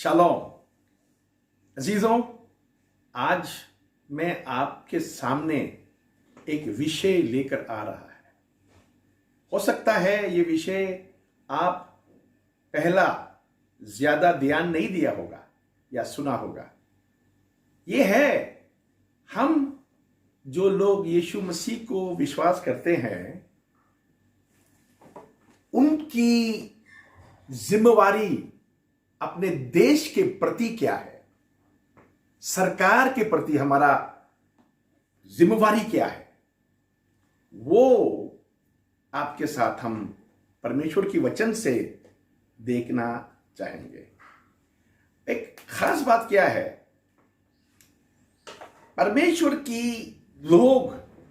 Shalom अजीजों, आज मैं आपके सामने एक विषय लेकर आ रहा है। हो सकता है ये विषय आप पहला ज्यादा ध्यान नहीं दिया होगा या सुना होगा। ये है, हम जो लोग यीशु मसीह को विश्वास करते हैं उनकी जिम्मेवारी अपने देश के प्रति क्या है, सरकार के प्रति हमारा जिम्मेवारी क्या है, वो आपके साथ हम परमेश्वर की वचन से देखना चाहेंगे। एक खास बात क्या है, परमेश्वर की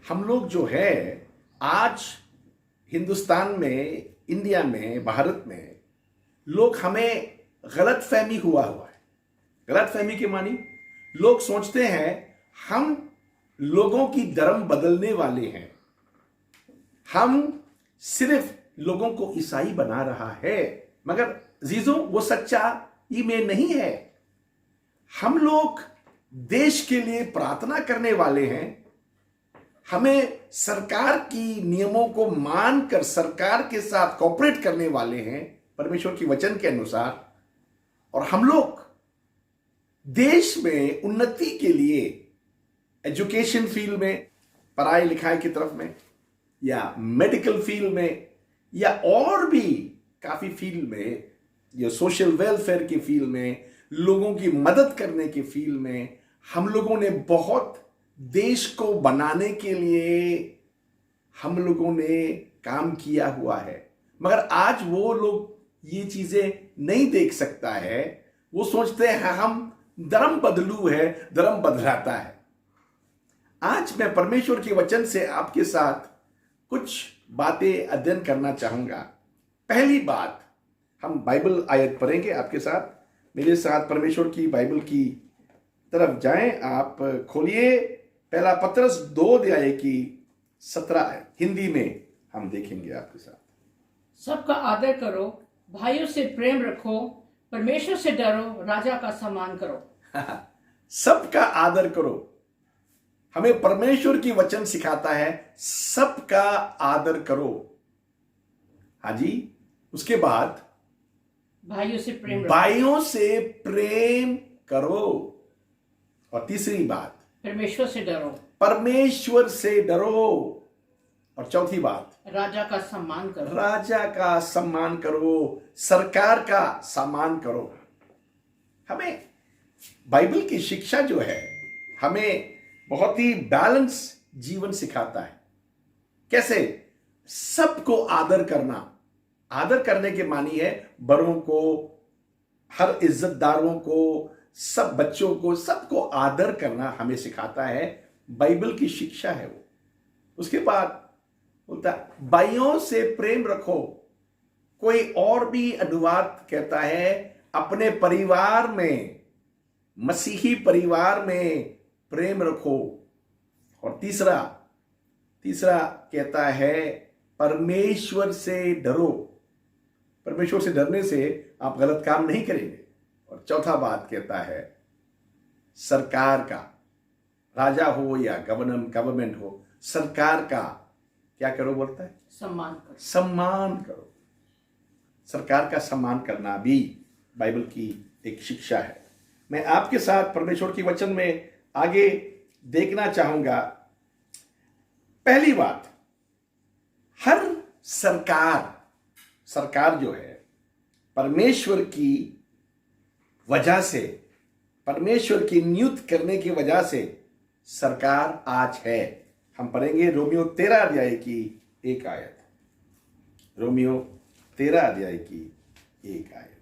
हम लोग जो है आज हिंदुस्तान में, इंडिया में, भारत में लोग हमें गलत फहमी हुआ है। गलत फहमी के मानी लोग सोचते हैं हम लोगों की धर्म बदलने वाले हैं, हम सिर्फ लोगों को ईसाई बना रहा है। मगर जीजों, वो सच्चा में नहीं है। हम लोग देश के लिए प्रार्थना करने वाले हैं। हमें सरकार की नियमों को मानकर सरकार के साथ कोऑपरेट करने वाले हैं परमेश्वर की वचन के अनुसार। और हम लोग देश में उन्नति के लिए एजुकेशन फील्ड में, पढ़ाई लिखाई की तरफ में, या मेडिकल फील्ड में, या और भी काफी फील्ड में, या सोशल वेलफेयर की फील्ड में, लोगों की मदद करने के फील्ड में हम लोगों ने बहुत देश को बनाने के लिए हम लोगों ने काम किया हुआ है। मगर आज वो लोग ये चीजें नहीं देख सकता है। वो सोचते हैं हम धर्म बदलू है, धर्म बदलाता है। आज मैं परमेश्वर के वचन से आपके साथ कुछ बातें अध्ययन करना चाहूंगा। पहली बात, हम बाइबल आयत पढ़ेंगे आपके साथ। मेरे साथ परमेश्वर की बाइबल की तरफ जाएं। आप खोलिए पहला पत्रस 2 अध्याय की 17 आयत, हिंदी में हम देखेंगे आपके साथ। सबका आदर करो, भाइयों से प्रेम रखो, परमेश्वर से डरो, राजा का सम्मान करो। सबका आदर करो। हमें परमेश्वर की वचन सिखाता है सबका आदर करो। हाँ जी, उसके बाद भाइयों से प्रेम करो। और तीसरी बात, परमेश्वर से डरो। परमेश्वर से डरो। और चौथी बात, राजा का सम्मान करो। राजा का सम्मान करो, सरकार का सम्मान करो। हमें बाइबल की शिक्षा जो है हमें बहुत ही बैलेंस जीवन सिखाता है। कैसे सबको आदर करना। आदर करने के मानी है बड़ों को, हर इज्जतदारों को, सब बच्चों को, सबको आदर करना हमें सिखाता है। बाइबल की शिक्षा है वो। उसके बाद बोलता भाइयों से प्रेम रखो। कोई और भी अनुवाद कहता है अपने परिवार में, मसीही परिवार में प्रेम रखो। और तीसरा कहता है परमेश्वर से डरो। परमेश्वर से डरने से आप गलत काम नहीं करेंगे। और चौथा बात कहता है सरकार का, राजा हो या गवर्नमेंट हो, सरकार का क्या करो बोलता है? सम्मान करो। सरकार का सम्मान करना भी बाइबल की एक शिक्षा है। मैं आपके साथ परमेश्वर की वचन में आगे देखना चाहूंगा। पहली बात, हर सरकार जो है परमेश्वर की वजह से, परमेश्वर की नियुक्त करने की वजह से सरकार आज है। हम पढ़ेंगे रोमियो 13 अध्याय की 1 आयत। रोमियो 13 अध्याय की 1 आयत।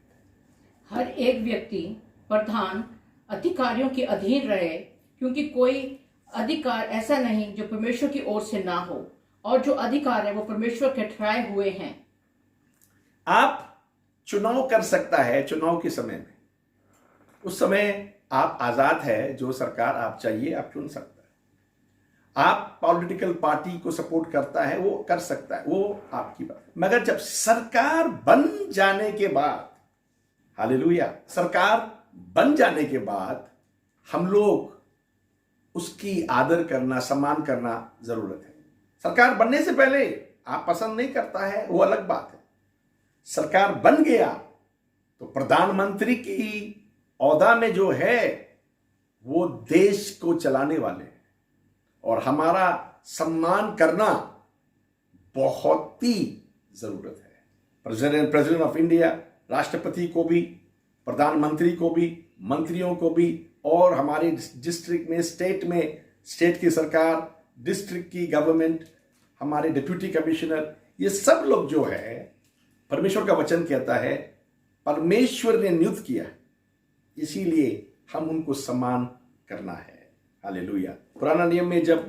हर एक व्यक्ति प्रधान अधिकारियों के अधीन रहे, क्योंकि कोई अधिकार ऐसा नहीं जो परमेश्वर की ओर से ना हो, और जो अधिकार है वो परमेश्वर के ठहराए हुए हैं। आप चुनाव कर सकता है। चुनाव के समय में, उस समय आप आजाद है, जो सरकार आप चाहिए आप चुन सकता है। आप पॉलिटिकल पार्टी को सपोर्ट करता है वो कर सकता है, वो आपकी बात। मगर जब सरकार बन जाने के बाद, हालेलुया, सरकार बन जाने के बाद हम लोग उसकी आदर करना, सम्मान करना जरूरत है। सरकार बनने से पहले आप पसंद नहीं करता है, वो अलग बात है। सरकार बन गया तो प्रधानमंत्री की औहदा में जो है वो देश को चलाने वाले हैं, और हमारा सम्मान करना बहुत ही जरूरत है। प्रेसिडेंट ऑफ इंडिया, राष्ट्रपति को भी, प्रधानमंत्री को भी, मंत्रियों को भी, और हमारे डिस्ट्रिक्ट में, स्टेट की सरकार, डिस्ट्रिक्ट की गवर्नमेंट, हमारे डिप्यूटी कमिश्नर, ये सब लोग जो है, परमेश्वर का वचन कहता है परमेश्वर ने नियुक्त किया, इसीलिए हम उनको सम्मान करना है। हालेलुया। पुराना नियम में जब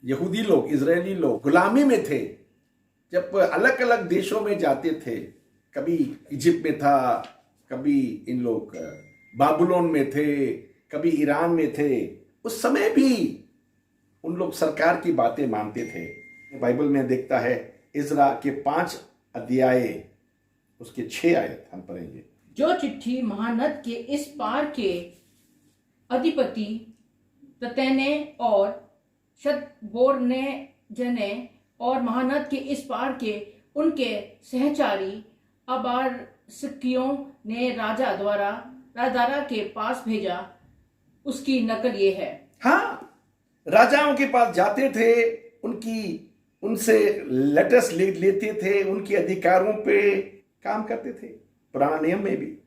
यहूदी लोग, इजरायली लोग गुलामी में थे, जब अलग अलग देशों में जाते थे, कभी इजिप्ट में था, कभी इन लोग बाबुलोन में थे, कभी ईरान में थे, उस समय भी उन लोग सरकार की बातें मानते थे। बाइबल में देखता है इज़रा के 5 अध्याय उसके 6 आयत हम पढ़ेंगे। जो चिट्ठी महानद के इस पार के अधिपति ततैने और शतबोरने जने और महानद के इस पार के उनके सहचारी अबारसकियों ने राजादारा के पास भेजा, उसकी नकल ये है। हाँ, राजाओं के पास जाते थे, उनसे लेटर्स लेते थे, उनके अधिकारों पे काम करते थे, पुराना नियम में भी।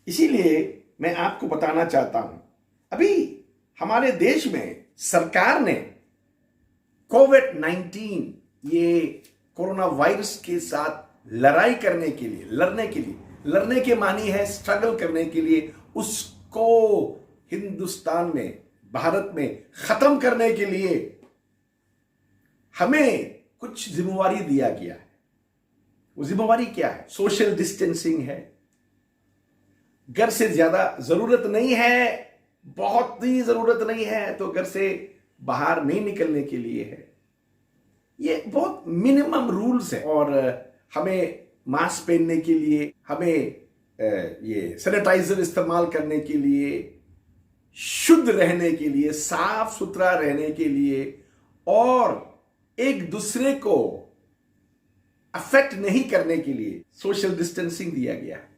इसीलिए मैं आपको बताना चाहता हूं, अभी हमारे देश में सरकार ने कोविड-19 ये कोरोना वायरस के साथ लड़ाई करने के लिए, लड़ने के मानी है स्ट्रगल करने के लिए, उसको हिंदुस्तान में, भारत में खत्म करने के लिए हमें कुछ जिम्मेवारी दिया गया है। वो जिम्मेवारी क्या है? सोशल डिस्टेंसिंग है, घर से ज्यादा जरूरत नहीं है, बहुत ही जरूरत नहीं है तो घर से बाहर नहीं निकलने के लिए है। ये बहुत मिनिमम रूल्स है, और हमें मास्क पहनने के लिए, हमें ये सैनिटाइजर इस्तेमाल करने के लिए, शुद्ध रहने के लिए, साफ सुथरा रहने के लिए, और एक दूसरे को अफेक्ट नहीं करने के लिए सोशल डिस्टेंसिंग दिया गया है।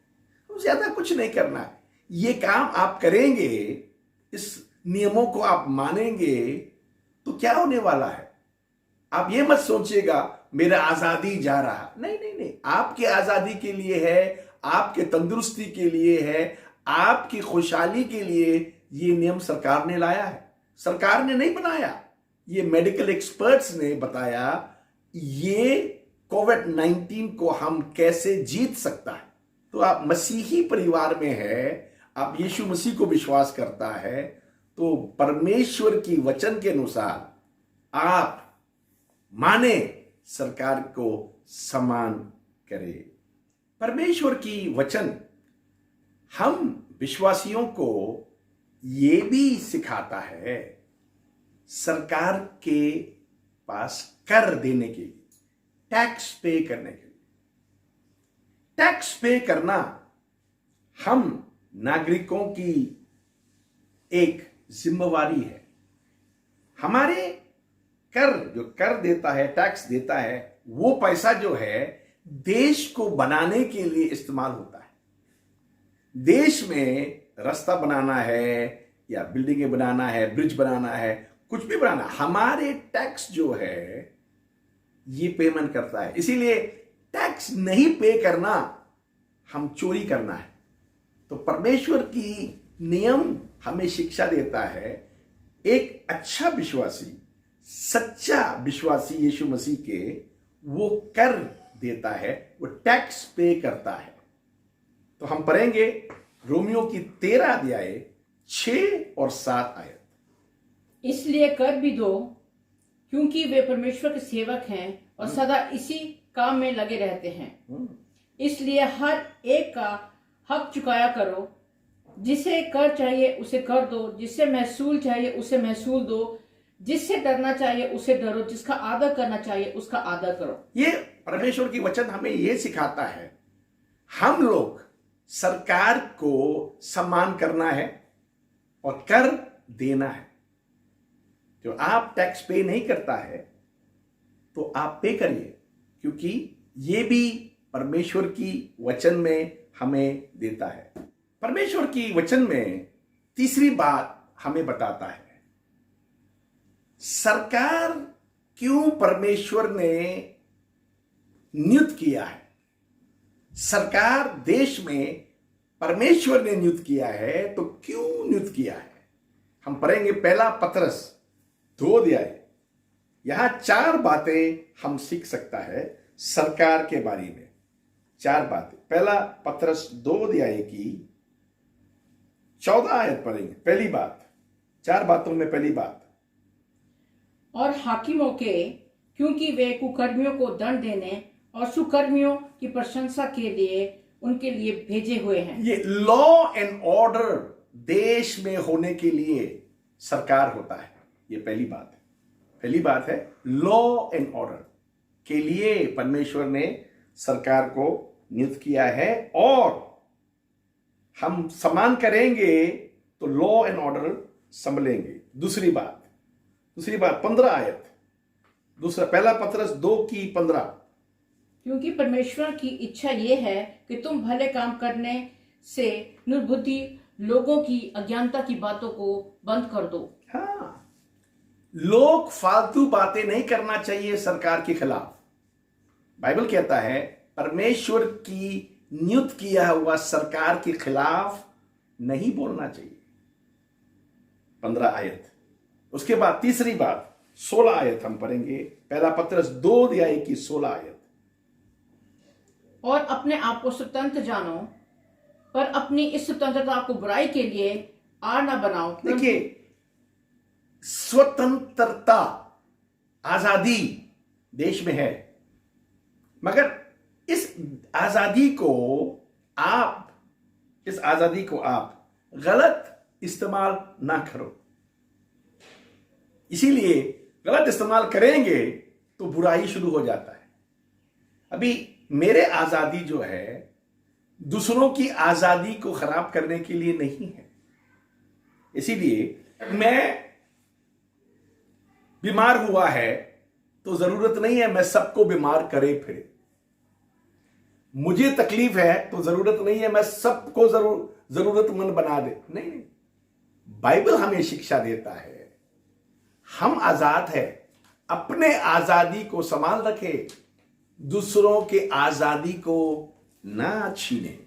तो ज्यादा कुछ नहीं करना है। ये काम आप करेंगे, इस नियमों को आप मानेंगे तो क्या होने वाला है? आप ये मत सोचिएगा मेरा आजादी जा रहा, नहीं नहीं नहीं, आपकी आजादी के लिए है, आपके तंदुरुस्ती के लिए है, आपकी खुशहाली के लिए ये नियम सरकार ने लाया है। सरकार ने नहीं बनाया, ये मेडिकल एक्सपर्ट्स ने बताया ये कोविड-19 को हम कैसे जीत सकता है। तो आप मसीही परिवार में है, आप यीशु मसीह को विश्वास करता है, तो परमेश्वर की वचन के अनुसार आप माने, सरकार को सम्मान करे। परमेश्वर की वचन हम विश्वासियों को ये भी सिखाता है सरकार के पास कर देने के लिए, टैक्स पे करने के लिए। टैक्स पे करना हम नागरिकों की एक जिम्मेवारी है। हमारे जो कर देता है, टैक्स देता है, वो पैसा जो है देश को बनाने के लिए इस्तेमाल होता है। देश में रास्ता बनाना है, या बिल्डिंगें बनाना है, ब्रिज बनाना है, कुछ भी बनाना, हमारे टैक्स जो है ये पेमेंट करता है। इसीलिए टैक्स नहीं पे करना हम चोरी करना है। तो परमेश्वर की नियम हमें शिक्षा देता है, एक अच्छा विश्वासी, सच्चा विश्वासी यीशु मसीह के, वो कर देता है, वो टैक्स पे करता है। तो हम पढ़ेंगे रोमियो की 13 अध्याय 6 और 7 आयत। इसलिए कर भी दो, क्योंकि वे परमेश्वर के सेवक हैं और सदा इसी काम में लगे रहते हैं। इसलिए हर एक का हक चुकाया करो, जिसे कर चाहिए उसे कर दो, जिससे महसूल चाहिए उसे महसूल दो, जिससे डरना चाहिए उसे डरो, जिसका आदर करना चाहिए उसका आदर करो। ये परमेश्वर की वचन हमें ये सिखाता है, हम लोग सरकार को सम्मान करना है और कर देना है। जो आप टैक्स पे नहीं करता है तो आप पे करिए, क्योंकि ये भी परमेश्वर की वचन में हमें देता है। परमेश्वर की वचन में तीसरी बात हमें बताता है, सरकार क्यों परमेश्वर ने नियुक्त किया है। सरकार देश में परमेश्वर ने नियुक्त किया है, तो क्यों नियुक्त किया है। हम पढ़ेंगे पहला पतरस 2 अध्याय। यहां 4 बातें हम सीख सकता है सरकार के बारे में। 4 बातें। पहला पतरस 2 अध्याय की 14 आयत पढ़ेंगे। पहली बात, 4 बातों में पहली बात, और हाकिमों के, क्योंकि वे कुकर्मियों को दंड देने और सुकर्मियों की प्रशंसा के लिए उनके लिए भेजे हुए हैं। ये लॉ एंड ऑर्डर देश में होने के लिए सरकार होता है। ये पहली बात है। पहली बात है लॉ एंड ऑर्डर के लिए परमेश्वर ने सरकार को नियुक्त किया है, और हम सम्मान करेंगे तो लॉ एंड ऑर्डर संभलेंगे। दूसरी बात 15 आयत। दूसरा पहला पतरस 2 की 15। क्योंकि परमेश्वर की इच्छा ये है कि तुम भले काम करने से निर्बुद्धि लोगों की अज्ञानता की बातों को बंद कर दो। हाँ, लोग फालतू बातें नहीं करना चाहिए सरकार के खिलाफ। बाइबल कहता है परमेश्वर की नियुक्त किया हुआ सरकार के खिलाफ नहीं बोलना चाहिए। 15 आयत। उसके बाद तीसरी बात 16 आयत हम पढ़ेंगे। पहला पतरस 2 अध्याय की 16 आयत। और अपने आप को स्वतंत्र जानो, पर अपनी इस स्वतंत्रता को बुराई के लिए आड़ न बनाओ। देखिए, स्वतंत्रता, आजादी देश में है, मगर इस आजादी को आप गलत इस्तेमाल ना करो। इसीलिए गलत इस्तेमाल करेंगे तो बुराई शुरू हो जाता है। अभी मेरे आजादी जो है दूसरों की आजादी को खराब करने के लिए नहीं है। इसीलिए मैं बीमार हुआ है तो जरूरत नहीं है मैं सबको बीमार करे फिरे। मुझे तकलीफ है तो जरूरत नहीं है मैं सबको जरूरतमंद बना दे। नहीं, बाइबल हमें शिक्षा देता है हम आजाद है, अपने आजादी को संभाल रखे, दूसरों के आजादी को ना छीने।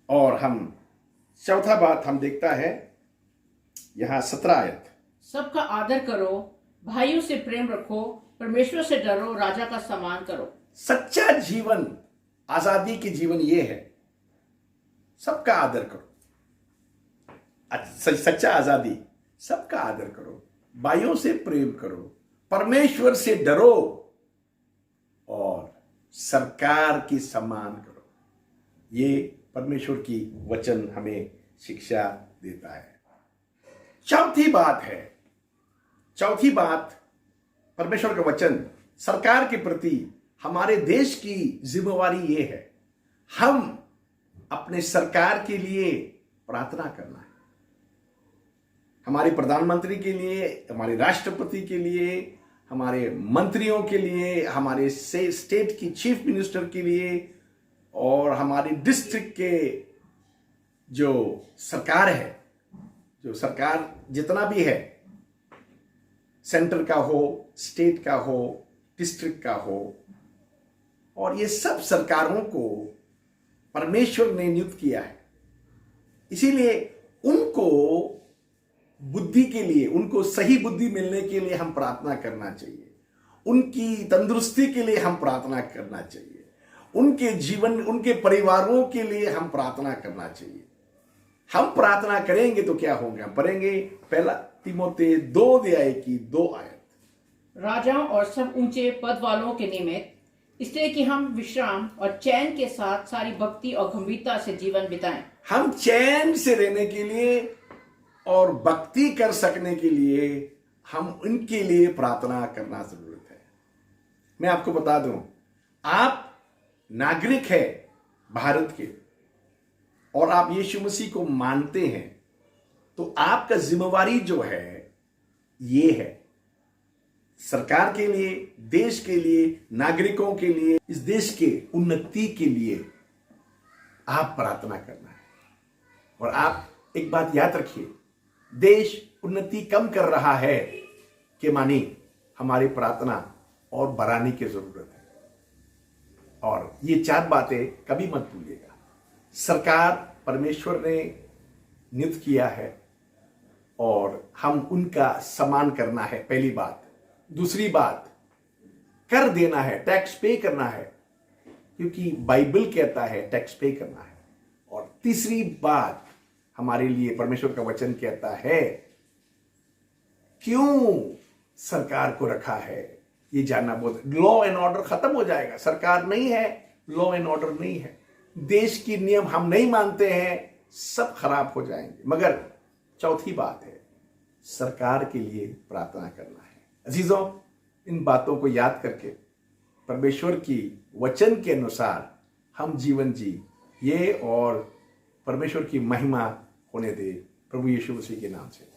और हम चौथा बात हम देखता है यहां 17 आयत। सबका आदर करो, भाइयों से प्रेम रखो, परमेश्वर से डरो, राजा का सम्मान करो। सच्चा जीवन, आजादी की जीवन ये है, सबका आदर करो। सच्चा आजादी, सबका आदर करो, भाइयों से प्रेम करो, परमेश्वर से डरो और सरकार की सम्मान करो। ये परमेश्वर की वचन हमें शिक्षा देता है। चौथी बात परमेश्वर का वचन सरकार के प्रति हमारे देश की जिम्मेवारी ये है, हम अपने सरकार के लिए प्रार्थना करना है। हमारे प्रधानमंत्री के लिए, हमारे राष्ट्रपति के लिए, हमारे मंत्रियों के लिए, हमारे स्टेट की चीफ मिनिस्टर के लिए और हमारे डिस्ट्रिक्ट के जो सरकार है, जो सरकार जितना भी है, सेंटर का हो, स्टेट का हो, डिस्ट्रिक्ट का हो, और ये सब सरकारों को परमेश्वर ने नियुक्त किया है। इसीलिए उनको बुद्धि के लिए, उनको सही बुद्धि मिलने के लिए हम प्रार्थना करना चाहिए। उनकी तंदुरुस्ती के लिए हम प्रार्थना करना चाहिए। उनके जीवन, उनके परिवारों के लिए हम प्रार्थना करना चाहिए। हम प्रार्थना करेंगे तो क्या होगा, हम पढ़ेंगे पहला तीमुथियुस 2 अध्याय की 2 आयत। राजाओं और सब ऊंचे पद वालों के निमित्त, इसलिए कि हम विश्राम और चैन के साथ सारी भक्ति और गंभीरता से जीवन बिताएं। हम चैन से रहने के लिए और भक्ति कर सकने के लिए हम उनके लिए प्रार्थना करना जरूरत है। मैं आपको बता दूं, आप नागरिक है भारत के, और आप यीशु मसीह को मानते हैं, तो आपका जिम्मेवारी जो है ये है सरकार के लिए, देश के लिए, नागरिकों के लिए, इस देश के उन्नति के लिए आप प्रार्थना करना है। और आप एक बात याद रखिए, देश उन्नति कम कर रहा है कि मानी हमारी प्रार्थना और बढ़ाने की जरूरत है। और ये 4 बातें कभी मत भूलिएगा। सरकार परमेश्वर ने नियुक्त किया है और हम उनका सम्मान करना है, पहली बात। दूसरी बात, कर देना है, टैक्स पे करना है, क्योंकि बाइबल कहता है टैक्स पे करना है। और तीसरी बात, हमारे लिए परमेश्वर का वचन कहता है क्यों सरकार को रखा है, ये जानना बहुत। लॉ एंड ऑर्डर खत्म हो जाएगा, सरकार नहीं है, लॉ एंड ऑर्डर नहीं है, देश की नियम हम नहीं मानते हैं, सब खराब हो जाएंगे। मगर चौथी बात है, सरकार के लिए प्रार्थना करना है। अजीजों, इन बातों को याद करके परमेश्वर की वचन के अनुसार हम जीवन जी ये, और परमेश्वर की महिमा होने दे। प्रभु यीशु मसीह के नाम से।